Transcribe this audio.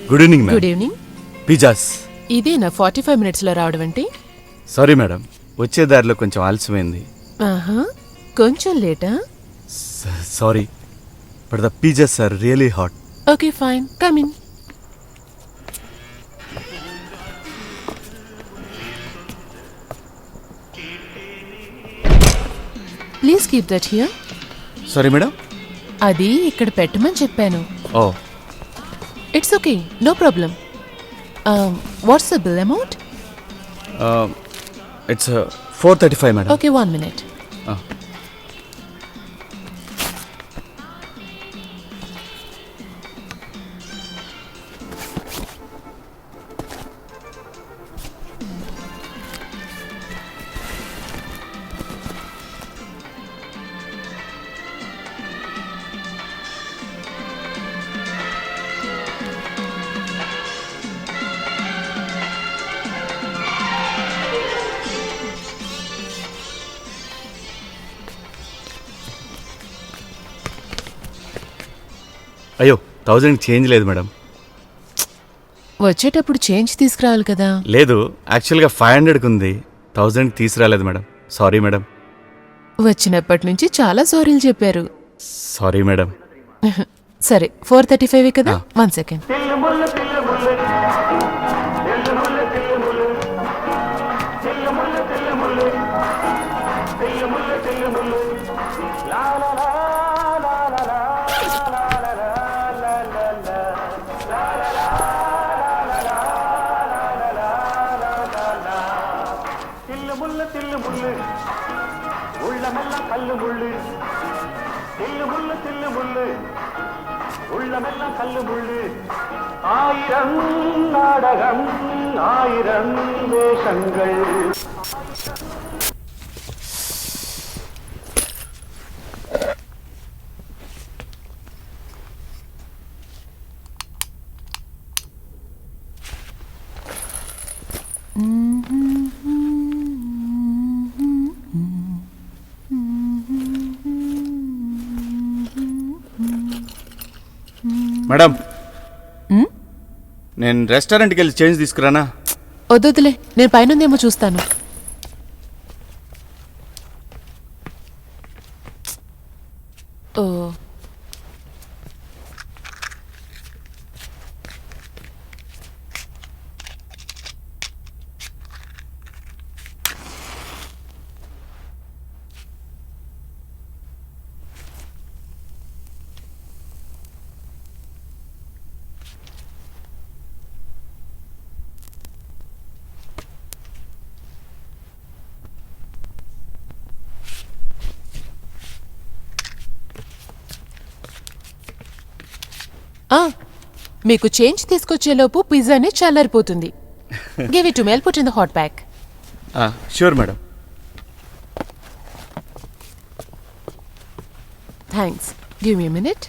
Good evening good evening. Pizzas. ఇదేనా 45 minutes లో రావడం అంటే? సారీ మేడం, వచ్చే దారిలో కొంచెం ఆలస్యమైంది. ఆహా, కొంచెం లేటా? Sorry, but the pizzas are really hot. Okay fine, come in. Please keep that here. Sorry madam. అది ఇక్కడ పెట్టమని చెప్పాను. Oh, it's okay, no problem. What's the bill amount? It's 435 madam. Okay, 1 minute. అయ్యో, 1000 చేంజ్ లేదు madam. వచ్చేటప్పుడు change తీసుకురావాలి కదా. లేదు, యాక్చువల్గా 500కి ఉంది, 1000కి తీసుకురాలేదు మేడం. Sorry madam. వచ్చినప్పటి నుంచి చాలా సారీలు చెప్పారు. Sorry madam. సరే, 435 కదా. 1 second. உள்ளமெல்லாம் கல்லு முள்ளு, தில்லு முள்ளு தில்லு முள்ளு, உள்ளமெல்லாம் கல்லு முள்ளு. 1000 நாடகம், 1000 வேஷங்கள். మేడం, నేను రెస్టారెంట్కి వెళ్ళి చేంజ్ తీసుకురానా? వద్దులే, నేను పైనుందేమో చూస్తాను. ఓ, మీకు చేంజ్ తీసుకొచ్చేలోపు పిజ్జాని చల్లారిపోతుంది. Give it to me, I'll put in the hot pack. Sure madam. Thanks, give me a minute.